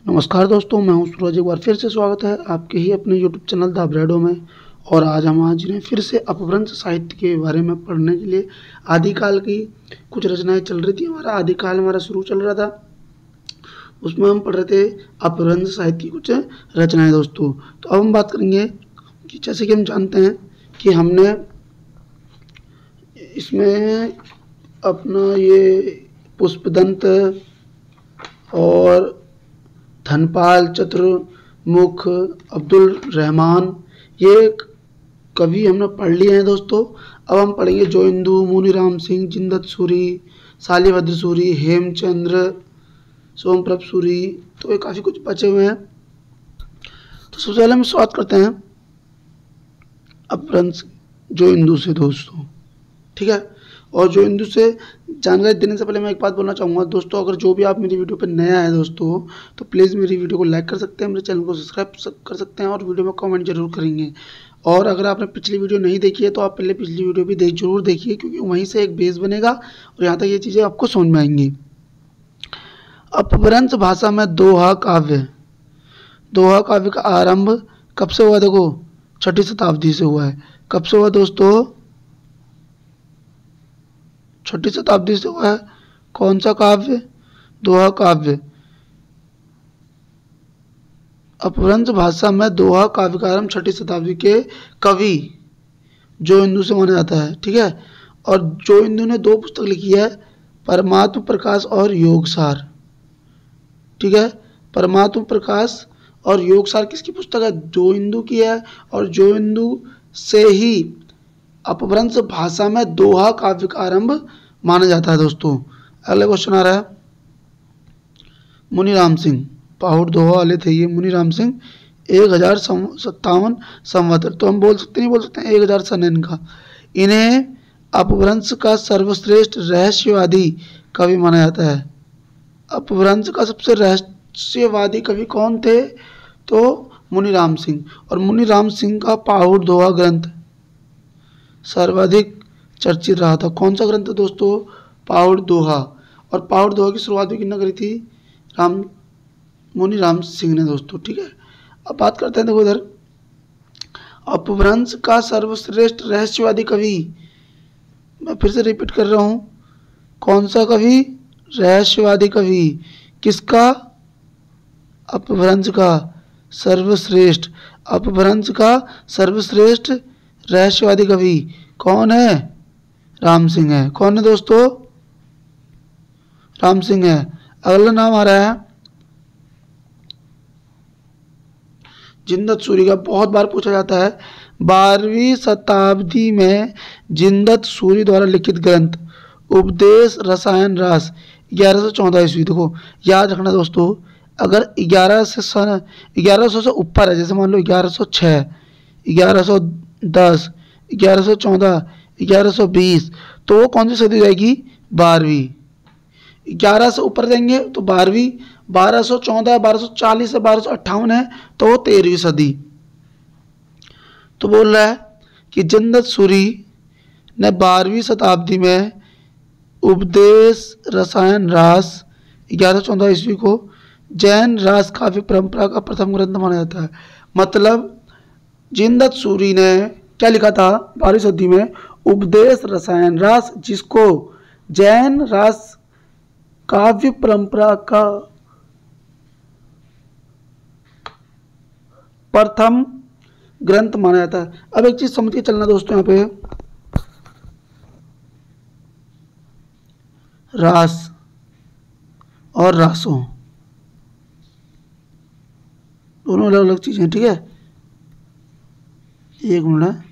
नमस्कार दोस्तों, मैं हूं सूरज। एक बार फिर से स्वागत है आपके ही अपने यूट्यूब चैनल द अपरेडो में। और आज हम हाजिर हैं फिर से अपभ्रंश साहित्य के बारे में पढ़ने के लिए। आदिकाल की कुछ रचनाएं चल रही थी, हमारा आदिकाल हमारा शुरू चल रहा था, उसमें हम पढ़ रहे थे अपभ्रंश साहित्य की कुछ रचनाएं दोस्तों। तो अब हम बात करेंगे कि जैसे कि हम जानते हैं कि हमने इसमें अपना ये पुष्पदंत और धनपाल चतुर्मुख, अब्दुल रहमान, ये कवि हमने पढ़ लिए हैं दोस्तों। अब हम पढ़ेंगे जोइंदू, मुनीराम सिंह, जिंदत सूरी, शालिभद्र सूरी, हेमचंद्र, सोमप्रभ सूरी। तो ये काफ़ी कुछ बचे हुए हैं। तो सबसे पहले हम शुरुआत करते हैं अपभ्रंश जोइंदू से दोस्तों, ठीक है। और जोइंदू से जानकारी देने से पहले मैं एक बात बोलना चाहूँगा दोस्तों, अगर जो भी आप मेरी वीडियो पर नया है दोस्तों, तो प्लीज़ मेरी वीडियो को लाइक कर सकते हैं, मेरे चैनल को सब्सक्राइब कर सकते हैं और वीडियो में कमेंट जरूर करेंगे। और अगर आपने पिछली वीडियो नहीं देखी है तो आप पहले पिछली वीडियो भी जरूर देखिए, क्योंकि वहीं से एक बेस बनेगा और यहाँ तक ये चीज़ें आपको समझ में आएंगी। अपभ्रंश भाषा में दोहा काव्य। दोहा काव्य का आरंभ कब से हुआ? देखो, 6ठी शताब्दी से हुआ है। कब से हुआ दोस्तों? 6ठी शताब्दी से हुआ है। कौन सा काव्य? दोहा काव्य। अपभ्रंश भाषा में दोहा काव्य का आरंभ 6ठी शताब्दी के कवि जोइंदू से माना जाता है, ठीक है। और जोइंदू ने 2 पुस्तक लिखी है, परमात्म प्रकाश और योगसार, ठीक है। परमात्म प्रकाश और योगसार किसकी पुस्तक है? जोइंदू की है। और जोइंदू से ही अपभ्रंश भाषा में दोहा काव्य का आरंभ माना जाता है दोस्तों। अगला क्वेश्चन आ रहा है, मुनीराम सिंह, पाहुड़ दोहा वाले थे ये मुनीराम सिंह, 1057 संवत्सर। तो हम बोल सकते नहीं बोल सकते हैं 1000 सन इनका। इन्हें अपभ्रंश का सर्वश्रेष्ठ रहस्यवादी कवि माना जाता है। अपभ्रंश का सबसे रहस्यवादी कवि कौन थे? तो मुनीराम सिंह। और मुनीराम सिंह का पाहुड़ दोहा ग्रंथ सर्वाधिक चर्चित रहा था। कौन सा ग्रंथ दोस्तों? पाहुड़ दोहा। और पाहुड़ दोहा की शुरुआत भी किसने करी थी? मुनीराम सिंह ने दोस्तों, ठीक है। अब बात करते हैं, देखो इधर, अपभ्रंश का सर्वश्रेष्ठ रहस्यवादी कवि, मैं फिर से रिपीट कर रहा हूं, कौन सा कवि? रहस्यवादी कवि। किसका? अपभ्रंश का सर्वश्रेष्ठ। अपभ्रंश का सर्वश्रेष्ठ रहस्यवादी कवि कौन है? राम सिंह है। कौन है दोस्तों? राम सिंह है। अगला नाम आ रहा है जिंदत सूरी का, बहुत बार पूछा जाता है। 12वीं शताब्दी में जिंदत सूरी द्वारा लिखित ग्रंथ उपदेश रसायन रास, 1114 ईस्वी। देखो याद रखना दोस्तों, अगर 1100 से ऊपर है, जैसे मान लो 1106, 1110, 1114, 1120, तो वो कौन सी सदी जाएगी? 12वीं। 11 से ऊपर जाएंगे तो 12वीं, 1214, 1240 से 1258 है तो वो 13वीं सदी। तो बोल रहा है कि जिंदत सूरी ने 12वीं शताब्दी में उपदेश रसायन रास 1114 ईस्वी को जैन रास काव्य परंपरा का प्रथम ग्रंथ माना जाता है। मतलब जिंदत सूरी ने क्या लिखा था 12वीं सदी में? उपदेश रसायन रास, जिसको जैन रास काव्य परंपरा का प्रथम ग्रंथ माना जाता है। अब एक चीज समझ के चलना दोस्तों, यहाँ पे रास और रासों दोनों अलग अलग चीजें, ठीक है। एक मिनट है,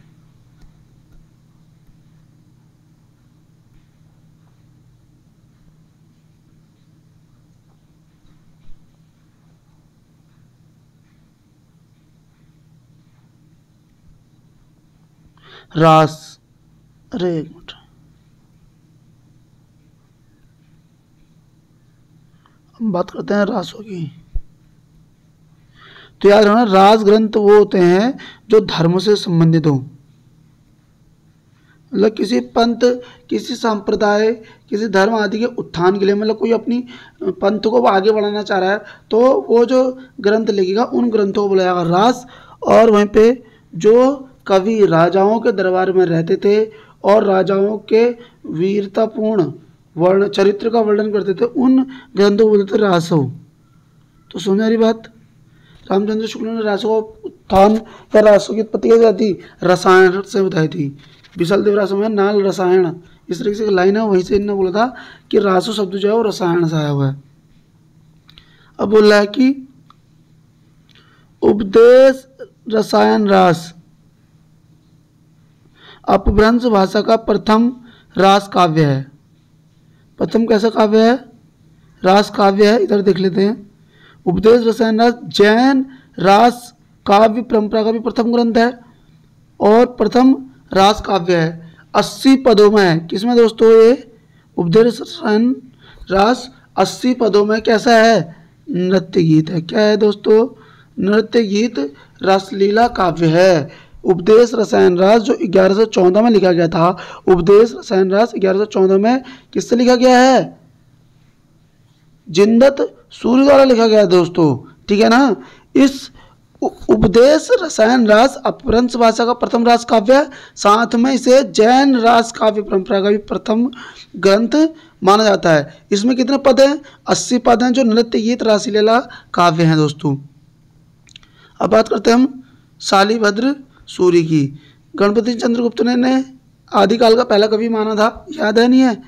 रास, अरे एक मिनट, हम बात करते हैं रासों की। तो याद रखना, रास ग्रंथ वो होते हैं जो धर्म से संबंधित हो। मतलब किसी पंथ, किसी संप्रदाय, किसी धर्म आदि के उत्थान के लिए, मतलब कोई अपनी पंथ को आगे बढ़ाना चाह रहा है तो वो जो ग्रंथ लिखेगा उन ग्रंथों को बोला जाएगा रास। और वहीं पे जो कवि राजाओं के दरबार में रहते थे और राजाओं के वीरतापूर्ण वर्ण चरित्र का वर्णन करते थे उन ग्रंथों को बोलते थे रासव। तो समझ आ रही बात। रामचंद्र शुक्ल ने रासव का उत्थान या रासव की उत्पत्ति कैसे आती, रसायन से बताई थी। विशाल देव रासव में नाल रसायन, इस तरीके से लाइन है, वहीं से इन्होंने बोला था कि रासव शब्द जो है वो रसायन से आया हुआ है। अब बोल रहा है कि उपदेश रसायन रास अपभ्रंश भाषा का प्रथम रास काव्य है। प्रथम कैसा काव्य है, रास काव्य है। इधर देख लेते हैं, उपदेश रसायन रास जैन रास काव्य परंपरा का भी प्रथम ग्रंथ है और प्रथम रास काव्य है। 80 पदों में है। किसमें दोस्तों, ये उपदेश रसायन रास 80 पदों में कैसा है, नृत्य गीत है। क्या है दोस्तों, नृत्य गीत रसलीला काव्य है। उपदेश रसायन रास जो 1114 में लिखा गया था, उपदेश रसायन रास 1114 में किससे लिखा गया है, जिंदत सूर्य द्वारा लिखा गया है दोस्तों, ठीक है ना। इस उपदेश रसायन रास अपभ्रंश भाषा का प्रथम रास काव्य है, साथ में इसे जैन रास काव्य परंपरा का भी प्रथम ग्रंथ माना जाता है। इसमें कितने पद हैं, 80 पद हैं जो नृत्य गीत रासलीला काव्य हैं दोस्तों। अब बात करते हैं हम शालिभद्र सूरी की। गणपति चंद्रगुप्त ने आदिकाल का पहला कवि माना था, याद है नहीं है।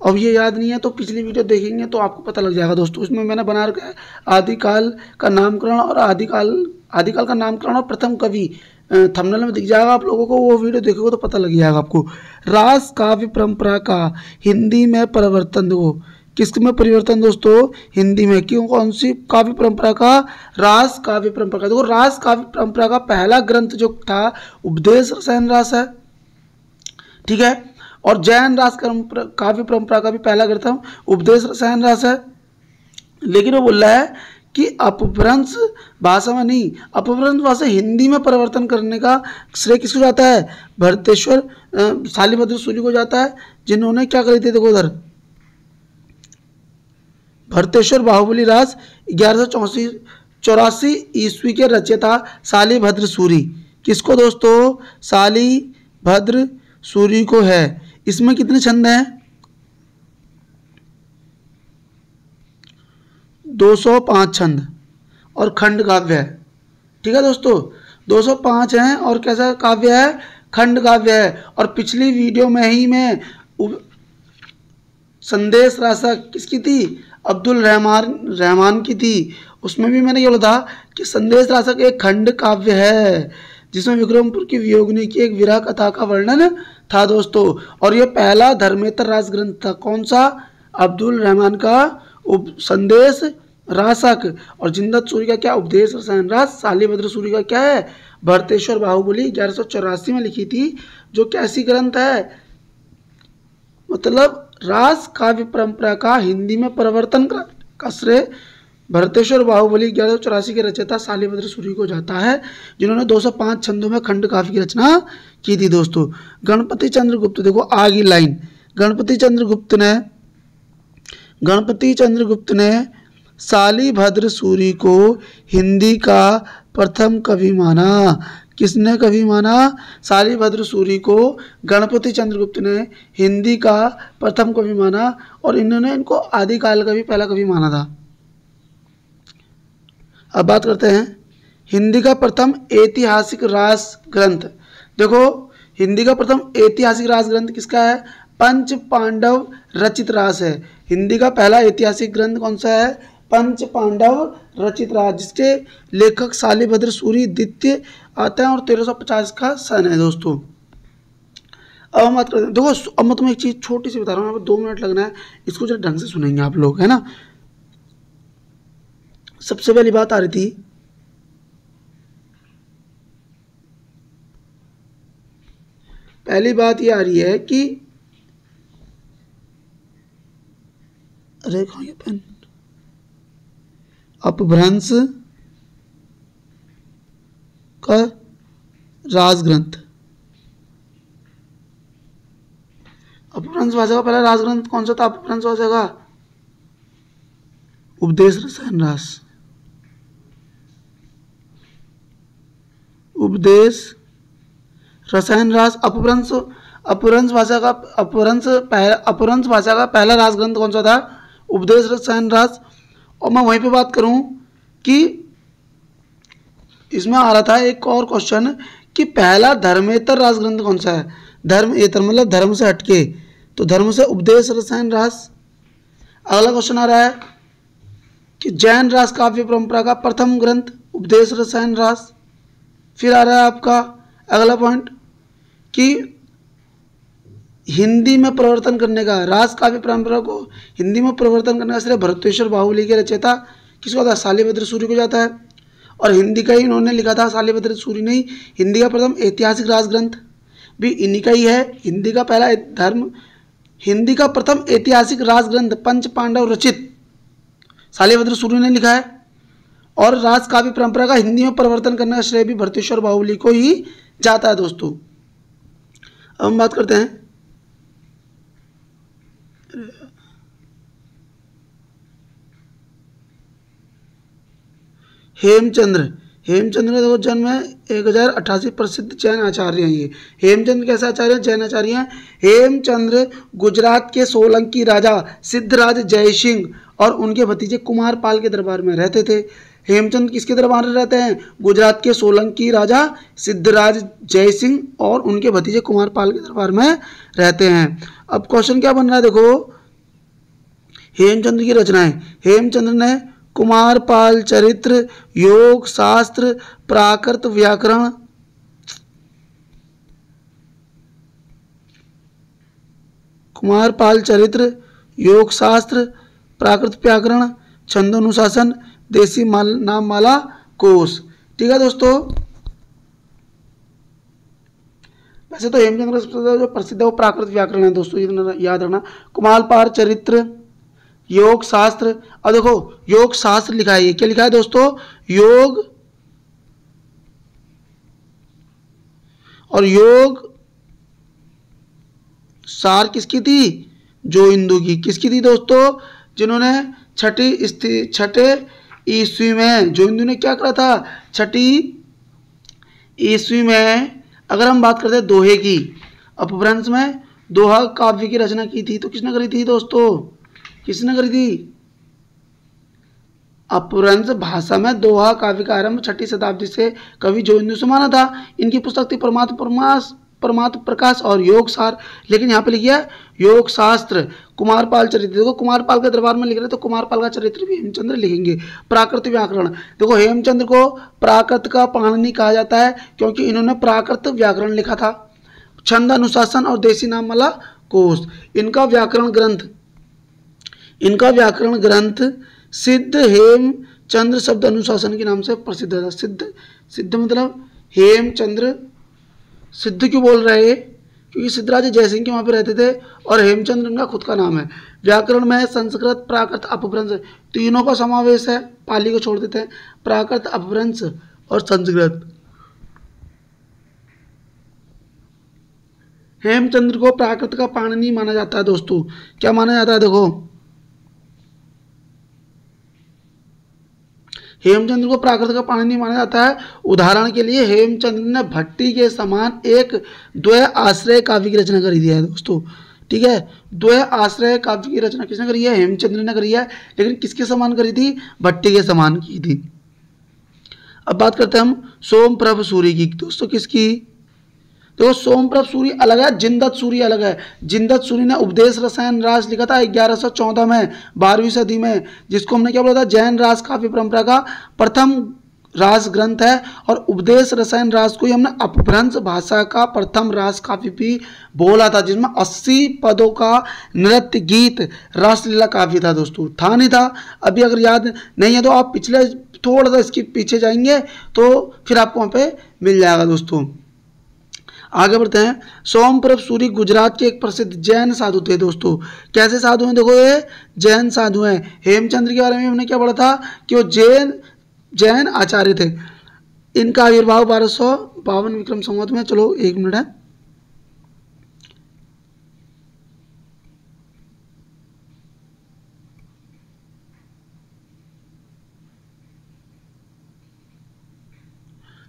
अब ये याद नहीं है तो पिछली वीडियो देखेंगे तो आपको पता लग जाएगा दोस्तों। इसमें मैंने बना रखा है आदिकाल का नामकरण और आदिकाल का नामकरण और प्रथम कवि, थंबनेल में दिख जाएगा आप लोगों को, वो वीडियो देखोगे तो पता लग जाएगा आपको। रास काव्य परंपरा का हिंदी में परिवर्तन, देखो किस में परिवर्तन दोस्तों, हिंदी में। क्यों, कौन सी काव्य परंपरा का, रास काव्य परंपरा का। देखो रास काव्य परंपरा का पहला ग्रंथ जो था उपदेश रसायन रास है, ठीक है। और जैन रास काव्य परंपरा का भी पहला ग्रंथ उपदेश रसायन रास है। लेकिन वो बोल रहा है कि अपभ्रंश भाषा में नहीं, अपभ्रंश भाषा हिंदी में परिवर्तन करने का श्रेय किसको जाता है, भरतेश्वर शालिभद्र सूरी को जाता है, जिन्होंने क्या करी थी, देखो उधर भरतेश्वर बाहुबली रास 1184 ईस्वी के रचयिता शालिभद्र सूरी। किसको दोस्तों, शालिभद्र सूरी को है। इसमें कितने छंद हैं, 205 छंद और खंड काव्य है, ठीक है दोस्तों। 205 हैं और कैसा काव्य है, खंड काव्य है। और पिछली वीडियो में ही मैं संदेश रासा किसकी थी, अब्दुल रहमान की थी, उसमें भी मैंने ये बोला था कि संदेश रासक एक खंड काव्य है जिसमें विक्रमपुर की वियोगिनी की एक विरह कथा का वर्णन था दोस्तों। और ये पहला धर्मेतर रास ग्रंथ था, कौन सा, अब्दुल रहमान का संदेश रासक। और जिंदत सूरी का क्या, उपदेश रसायन रास। शालिभद्र सूरी का क्या है, भरतेश्वर बाहुबली 1184 में लिखी थी, जो कैसी ग्रंथ है, मतलब रास काव्य परंपरा का हिंदी में परिवर्तन का श्रेय भरतेश्वर बाहुबली 1184 के रचयिता शालिभद्र सूरी को जाता है, जिन्होंने 205 छंदों में खंड काव्य की रचना की थी दोस्तों। गणपति चंद्रगुप्त, देखो आगे लाइन, गणपति चंद्रगुप्त ने शालिभद्र सूरी को हिंदी का प्रथम कवि माना। किसने कवि माना, शालिभद्र सूरी को गणपति चंद्रगुप्त ने हिंदी का प्रथम कवि माना और इन्होंने इनको आदिकाल का भी पहला कवि माना था। अब बात करते हैं हिंदी का प्रथम ऐतिहासिक रास ग्रंथ। देखो हिंदी का प्रथम ऐतिहासिक रास ग्रंथ किसका है, पंच पांडव रचित रास है। हिंदी का पहला ऐतिहासिक ग्रंथ कौन सा है, पंच पांडव रचित रास, जिसके लेखक शालिभद्र सूरी द्वितीय आते हैं और 1350 का सन है दोस्तों। अब हम बात करते हैं, देखो अब मैं तुम्हें एक चीज़ छोटी सी बता रहा हूँ, यहाँ पर 2 मिनट लगना है, इसको जरा ढंग से सुनेंगे आप लोग, है ना। सबसे पहली बात आ रही थी, पहली बात ये आ रही है कि अरे कहाँ ये पेन, अपभ्रंश का राज ग्रंथ, अपभ्रंश भाषा का पहला राजग्रंथ कौन सा था अपभ्रंश भाषा का? उपदेश रसायन रास। उपदेश रसायन रास। अपभ्रंश भाषा का अपभ्रंश भाषा का पहला राजग्रंथ कौन सा था? उपदेश रसायन रास। और मैं वहीं पे बात करूं कि इसमें आ रहा था एक और क्वेश्चन कि पहला धर्मेतर राजग्रंथ कौन सा है? धर्मेतर मतलब धर्म से हटके, तो धर्म से उपदेश रसायन रास। अगला क्वेश्चन आ रहा है कि जैन रास काव्य परंपरा का प्रथम ग्रंथ उपदेश रसायन रास। फिर आ रहा है आपका अगला पॉइंट कि हिंदी में परिवर्तन करने का, रास काव्य परंपरा को हिंदी में परिवर्तन करने का श्रेय भरतेश्वर बाहुली के रचयिता किसको आता है? शालिभद्र सूरी को जाता है। और हिंदी का ही इन्होंने लिखा था, शालिभद्र सूरी ने ही हिंदी का प्रथम ऐतिहासिक राजग्रंथ भी इन्हीं का ही है। हिंदी का प्रथम ऐतिहासिक राजग्रंथ पंच पांडव रचित शालिभद्र सूरी ने लिखा है। और रास काव्य परंपरा का हिंदी में परिवर्तन करने का श्रेय भी भरतेश्वर बाहुली को ही जाता है दोस्तों। अब हम बात करते हैं हेमचंद्र का देखो जन्म है 1088, प्रसिद्ध जैन आचार्य हैं ये। हेमचंद्र कैसे आचार्य हैं? जैन आचार्य हैं। हेमचंद्र गुजरात के सोलंकी राजा सिद्धराज जयसिंह और उनके भतीजे कुमारपाल के दरबार में रहते थे। हेमचंद्र किसके दरबार में रहते हैं? गुजरात के सोलंकी राजा सिद्धराज जयसिंह और उनके भतीजे कुमारपाल के दरबार में रहते हैं। अब क्वेश्चन क्या बन रहा है देखो, हेमचंद्र की रचनाएं। हेमचंद्र ने कुमारपाल चरित्र, योग शास्त्र, प्राकृत व्याकरण, कुमारपाल चरित्र, योग शास्त्र, प्राकृत व्याकरण, छंदोनुशासन, देसी नाम माला कोश। ठीक है दोस्तों, वैसे तो हेमचंद्र का जो प्रसिद्ध है वो प्राकृत व्याकरण है दोस्तों, याद रखना। कुमारपाल चरित्र, योग शास्त्र। अब देखो योग शास्त्र लिखा है, ये क्या लिखा है दोस्तों? योग और योग सार किसकी थी? जो हिंदू की। किसकी थी दोस्तों? जिन्होंने छठे ईस्वी में, जो हिंदू ने क्या करा था? छठी ईस्वी में अगर हम बात करते हैं दोहे की, अपभ्रंश में दोहा काव्य की रचना की थी, तो किसने करी थी दोस्तों? किसने करी थी? अपभ्रंश भाषा में दोहा काव्य का आरंभ 6ठी शताब्दी से कवि जो हिंदू से माना था। इनकी पुस्तक थी परमात्म प्रकाश और योग सार, लेकिन यहाँ पे लिखिए योग शास्त्र। कुमारपाल चरित्र, देखो कुमारपाल के दरबार में लिख रहे तो कुमारपाल का चरित्र भी हेमचंद्र लिखेंगे। प्राकृत व्याकरण, देखो हेमचंद्र को प्राकृत का पाणिनि कहा जाता है क्योंकि इन्होंने प्राकृत व्याकरण लिखा था। छंद अनुशासन और देसी नाम माला कोश। इनका व्याकरण ग्रंथ सिद्ध हेमचंद्र शब्द अनुशासन के नाम से प्रसिद्ध था। सिद्ध मतलब हेमचंद्र। सिद्ध क्यों बोल रहे हैं? क्योंकि सिद्धराज जयसिंह के वहाँ पे रहते थे और हेमचंद्र इनका खुद का नाम है। व्याकरण में संस्कृत, प्राकृत, अपभ्रंश तीनों का समावेश है। पाली को छोड़ देते हैं, प्राकृत, अपभ्रंश और संस्कृत। हेमचंद्र को प्राकृत का पाणिनि माना जाता है दोस्तों। क्या माना जाता है? देखो हेमचंद्र को प्राकृत का पाणिनि माना जाता है। उदाहरण के लिए हेमचंद्र ने भट्टी के समान एक द्वय आश्रय काव्य की रचना करी है दोस्तों। ठीक है, द्वय आश्रय काव्य की रचना किसने करी है? हेमचंद्र ने करी है, लेकिन किसके समान करी थी? भट्टी के समान की थी। अब बात करते हैं हम सोमप्रभ सूरी की दोस्तों। किसकी? देखो सोमप्रभ सूरी अलग है, जिनदत्त सूरी अलग है। जिनदत्त सूरी ने उपदेश रसायन रास लिखा था 1114 में, 12वीं सदी में, जिसको हमने क्या बोला था? जैन रास काव्य परंपरा का प्रथम रास ग्रंथ है। और उपदेश रसायन रास को ही हमने अपभ्रंश भाषा का प्रथम रास काव्य भी बोला था, जिसमें 80 पदों का नृत्य गीत रासलीला काव्य था दोस्तों। था नहीं था? अभी अगर याद नहीं है तो आप पिछले थोड़ा सा इसके पीछे जाएंगे तो फिर आपको वहाँ पे मिल जाएगा दोस्तों। आगे बढ़ते हैं। सोमप्रभ सूरी गुजरात के एक प्रसिद्ध जैन साधु थे दोस्तों। कैसे साधु हैं? देखो ये जैन साधु हैं। हेमचंद्र के बारे में हमने क्या पढ़ा था कि वो जैन आचार्य थे। इनका आविर्भाव 1252 विक्रम संवत में। चलो एक मिनट है,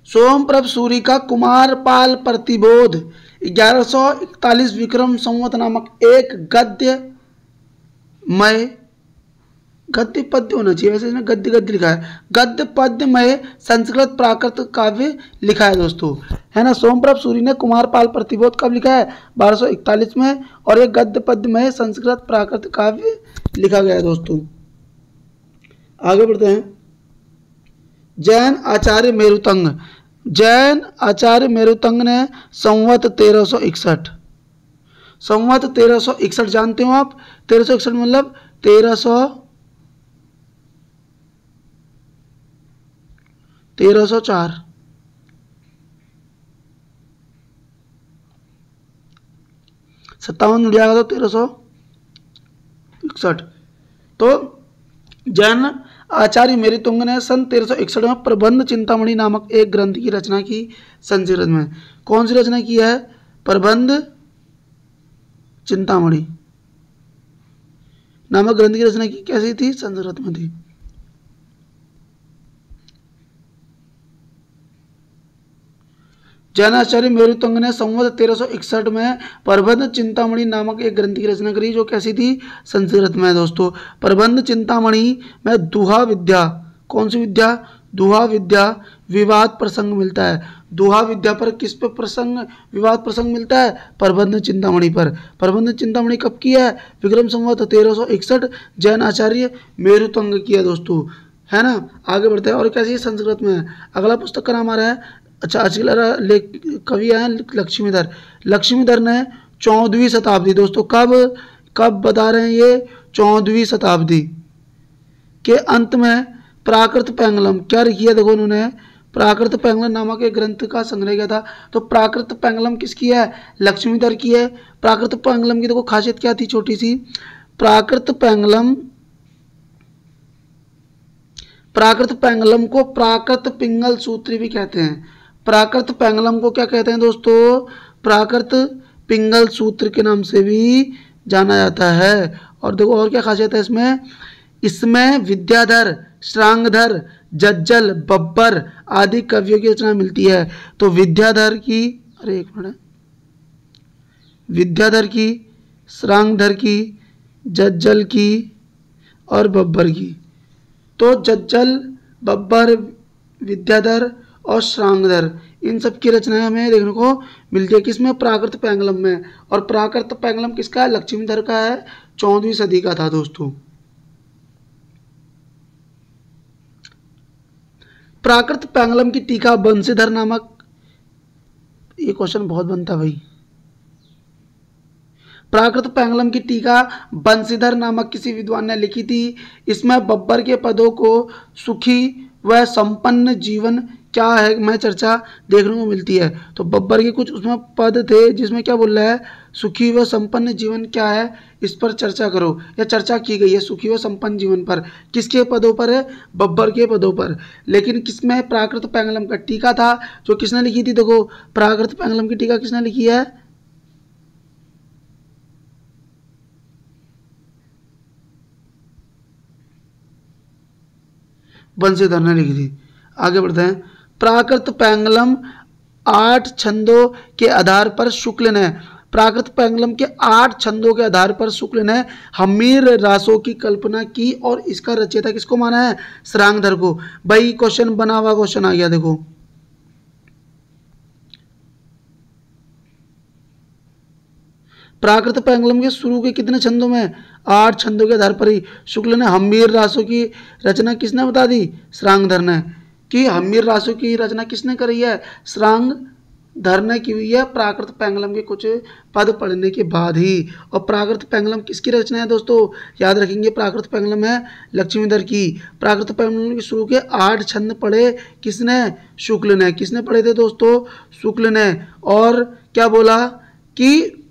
सोमप्रभ सूरी का कुमारपाल प्रतिबोध 1141 विक्रम संवत नामक एक गद्य पद्य होना चाहिए, वैसे इसने गद्य गद्य लिखा है, गद्य पद्यमय संस्कृत प्राकृत काव्य लिखा है दोस्तों, है ना। सोमप्रभ सूरी ने कुमारपाल प्रतिबोध कब लिखा है? 1241 में, और एक गद्य पद्यमय संस्कृत प्राकृत काव्य लिखा गया है दोस्तों। आगे बढ़ते हैं। जैन आचार्य मेरुतंग, जैन आचार्य मेरुतंग ने संवत 1361, संवत 1361 जानते हो आप? 1361 मतलब 1304, सत्तावन मिल जाएगा तो 1361। तो जैन आचार्य मेरुतंग ने सन 1361 में प्रबंध चिंतामणि नामक एक ग्रंथ की रचना की संस्कृत में। कौन सी रचना की है? प्रबंध चिंतामणि नामक ग्रंथ की रचना की, कैसी थी? संस्कृत में थी। जैनाचार्य मेरुतंग ने संवत 1361 में प्रबंध चिंतामणि नामक एक ग्रंथ की रचना करी, जो कैसी थी? संस्कृत में दोस्तों। प्रबंध चिंतामणि में दुहा विद्या, कौन सी विद्या? दुहा विद्या, विवाद प्रसंग मिलता है। दुहा विद्या पर किस पे प्रसंग, विवाद प्रसंग मिलता है? प्रबंध चिंतामणि पर। प्रबंध चिंतामणि कब की है? विक्रम संवत 1361, जैन आचार्य मेरुतंग की है दोस्तों, है ना। आगे बढ़ते हैं। और कैसी है? संस्कृत में। अगला पुस्तक का नाम आ रहा है, अच्छा अगला कवि हैं लक्ष्मीधर। लक्ष्मीधर ने 14वीं शताब्दी दोस्तों, कब बता रहे हैं ये? 14वीं शताब्दी के अंत में प्राकृत पैंगलम क्या लिखी है? देखो उन्होंने प्राकृत पैंगलम नामक एक ग्रंथ का संग्रह किया था। तो प्राकृत पैंगलम किसकी है? लक्ष्मीधर की है। प्राकृत पैंगलम की देखो खासियत क्या थी, छोटी सी। प्राकृत पैंगलम को प्राकृत पिंगल सूत्र भी कहते हैं। प्राकृत पैंगलम को क्या कहते हैं दोस्तों? प्राकृत पिंगल सूत्र के नाम से भी जाना जाता है। और देखो और क्या खासियत है इसमें? इसमें विद्याधर, श्रांगधर, जज्जल, बब्बर आदि कवियों की रचना मिलती है। तो विद्याधर की, अरे एक मिनट, विद्याधर की, श्रांगधर की, जज्जल की और बब्बर की। तो जज्जल, बब्बर, विद्याधर और श्रांगधर, इन सब की रचनाएं हमें देखने को मिलती है किसमें? प्राकृत पैंगलम में। और प्राकृत पैंगलम किसका है? लक्ष्मीधर का है, 14वीं सदी का था दोस्तों। प्राकृत पैंगलम की टीका बंशीधर नामक, ये क्वेश्चन बहुत बनता भाई। प्राकृत पैंगलम की टीका बंशीधर नामक किसी विद्वान ने लिखी थी। इसमें बब्बर के पदों को सुखी व संपन्न जीवन क्या है मैं चर्चा देखने को मिलती है। तो बब्बर के कुछ उसमें पद थे जिसमें क्या बोल रहा है? सुखी व संपन्न जीवन क्या है, इस पर चर्चा करो, या चर्चा की गई है सुखी व संपन्न जीवन पर। किसके पदों पर है? बब्बर के पदों पर। लेकिन किसमें? प्राकृत पैंगलम का टीका था, जो किसने लिखी थी? देखो प्राकृत पैंगलम की टीका किसने लिखी है? बंशीधर ने लिखी थी। आगे बढ़ते हैं। प्राकृत पैंगलम 8 छंदों के आधार पर शुक्ल ने, प्राकृत पैंगलम के 8 छंदों के आधार पर शुक्ल ने हमीर रासों की कल्पना की और इसका रचयिता किसको माना है? श्रांगधर को। भाई क्वेश्चन बना हुआ क्वेश्चन आ गया देखो। प्राकृत पैंगलम के शुरू के कितने छंदों में? 8 छंदों के आधार पर ही शुक्ल ने हमीर रासों की रचना किसने बता दी? श्रांगधर ने। कि हमीर रासों की रचना किसने करी है? श्रांगधर ने की हुई है, प्राकृत पैंगलम के कुछ पद पढ़ने के बाद ही। और प्राकृत पैंगलम किसकी रचना है दोस्तों? याद रखेंगे, प्राकृत पैंगलम है लक्ष्मीधर की। प्राकृत पैंगलम के शुरू के 8 छंद पढ़े किसने? शुक्ल ने। किसने पढ़े थे दोस्तों? शुक्ल ने। और क्या बोला कि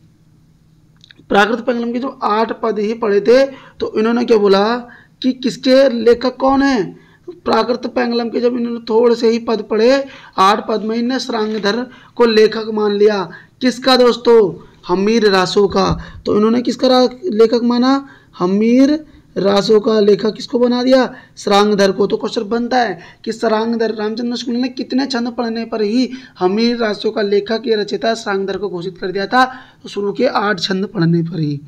प्राकृत पैंगलम के जो 8 पद ही पढ़े थे, तो इन्होंने क्या बोला कि किसके लेखक कौन है? प्राकृत पैंगलम के जब इन्होंने थोड़े से ही पद पढ़े, 8 पद में इन्हें श्रांगधर को लेखक मान लिया। किसका दोस्तों? हमीर रासों का। तो इन्होंने किसका लेखक माना? हमीर रासों का लेखक किसको बना दिया? सरांगधर को। तो क्वेश्चन बनता है कि सरांगधर रामचंद्र शुक्ल ने कितने छंद पढ़ने पर ही हमीर रासों का लेखक या रचयिता सरांगधर को घोषित कर दिया था? तो शुरू के 8 छंद पढ़ने पर ही।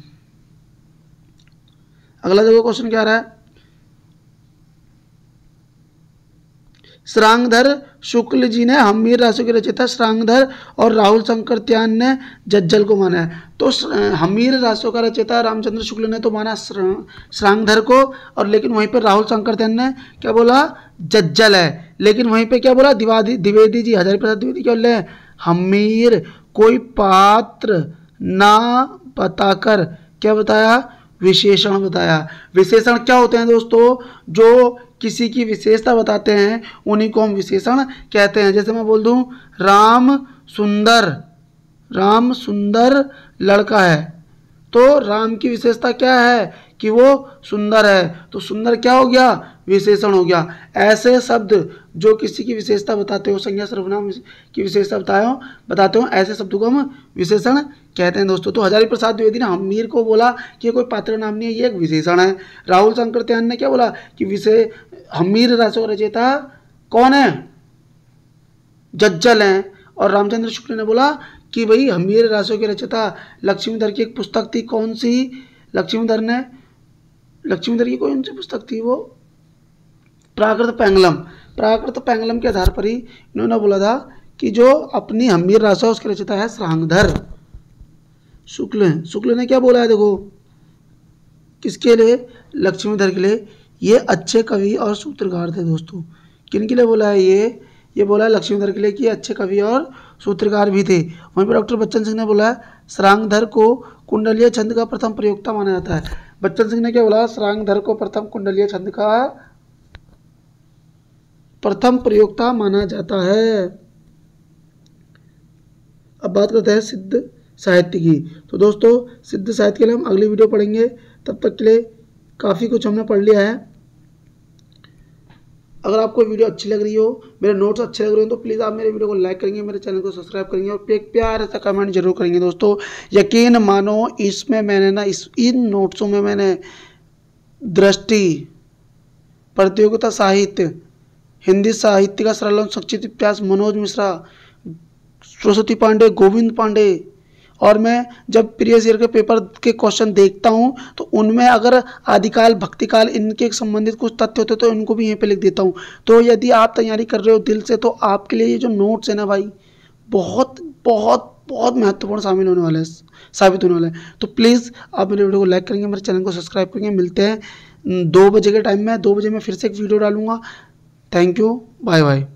अगला देखो क्वेश्चन क्या आ रहा है। सरांगधर शुक्ल जी ने हमीर रासों के रचयिता सरांगधर और राहुल शंकरत्यान ने जज्जल को माना है। तो हमीर रासों का रचयिता रामचंद्र शुक्ल ने तो माना सरांगधर को, और लेकिन वहीं पर राहुल शंकरत्यान ने क्या बोला? जज्जल है। लेकिन वहीं पे क्या बोला? द्विवेदी जी, हजारी प्रसाद द्विवेदी क्या बोले? हमीर कोई पात्र ना बताकर क्या बताया? विशेषण बताया। विशेषण क्या होते हैं दोस्तों? जो किसी की विशेषता बताते हैं उन्हीं को हम विशेषण कहते हैं। जैसे मैं बोल दूं राम सुंदर लड़का है, तो राम की विशेषता क्या है? कि वो सुंदर है। तो सुंदर क्या हो गया? विशेषण हो गया। ऐसे शब्द जो किसी की विशेषता बताते हो, संज्ञा सर्वनाम की विशेषता बताते हो, ऐसे शब्दों को हम विशेषण कहते हैं दोस्तों। तो हजारी प्रसाद द्विवेदी ने हमीर को बोला कि ये कोई पात्र नाम नहीं है, ये एक विशेषण है। राहुल शंकरत्यान ने क्या बोला? कि हमीर रासों का रचयिता कौन है? जज्जल हैं। और रामचंद्र शुक्ल ने बोला कि भाई हमीर रासों के रचयिता लक्ष्मीधर की एक पुस्तक थी, कौन सी? लक्ष्मीधर की कौन सी पुस्तक थी? वो प्राकृत पैंगलम के आधार पर ही इन्होंने बोला था कि जो अपनी हमीर रासों उसके रचयिता है सरांगधर शुक्ल ने क्या बोला है? देखो किसके लिए? लक्ष्मीधर के लिए। ये अच्छे कवि और सूत्रकार थे दोस्तों। किन के लिए बोला है? ये बोला है लक्ष्मीधर के लिए कि अच्छे कवि और सूत्रकार भी थे। वहीं पर डॉक्टर बच्चन सिंह ने बोला है सरांगधर को कुंडलीय छंद का प्रथम प्रयोक्ता माना जाता है। बच्चन सिंह ने क्या बोला? सरांगधर को प्रथम कुंडलीय छंद का प्रथम प्रयोक्ता माना जाता है। अब बात करते हैं सिद्ध साहित्य की। तो दोस्तों सिद्ध साहित्य के लिए हम अगली वीडियो पढ़ेंगे। तब तक के लिए काफ़ी कुछ हमने पढ़ लिया है। अगर आपको वीडियो अच्छी लग रही हो, मेरे नोट्स अच्छे लग रहे हो, तो प्लीज़ आप मेरे वीडियो को लाइक करेंगे, मेरे चैनल को सब्सक्राइब करेंगे और एक प्यार ऐसा कमेंट जरूर करेंगे दोस्तों। यकीन मानो इसमें मैंने इन नोट्सों में मैंने दृष्टि, प्रतियोगिता साहित्य, हिंदी साहित्य का सरल और संक्षिप्त इतिहास मनोज मिश्रा, सरस्वती पांडे, गोविंद पांडे, और मैं जब प्रीवियस ईयर के पेपर के क्वेश्चन देखता हूं तो उनमें अगर आदिकाल भक्तिकाल इनके संबंधित कुछ तथ्य होते तो इनको भी यहीं पे लिख देता हूं। तो यदि आप तैयारी कर रहे हो दिल से तो आपके लिए ये जो नोट्स है ना भाई, बहुत बहुत बहुत महत्वपूर्ण साबित होने वाला है। तो प्लीज़ आप मेरे वीडियो को लाइक करेंगे, मेरे चैनल को सब्सक्राइब करेंगे। मिलते हैं 2 बजे के टाइम में। 2 बजे मैं फिर से एक वीडियो डालूंगा। Thank you, bye bye.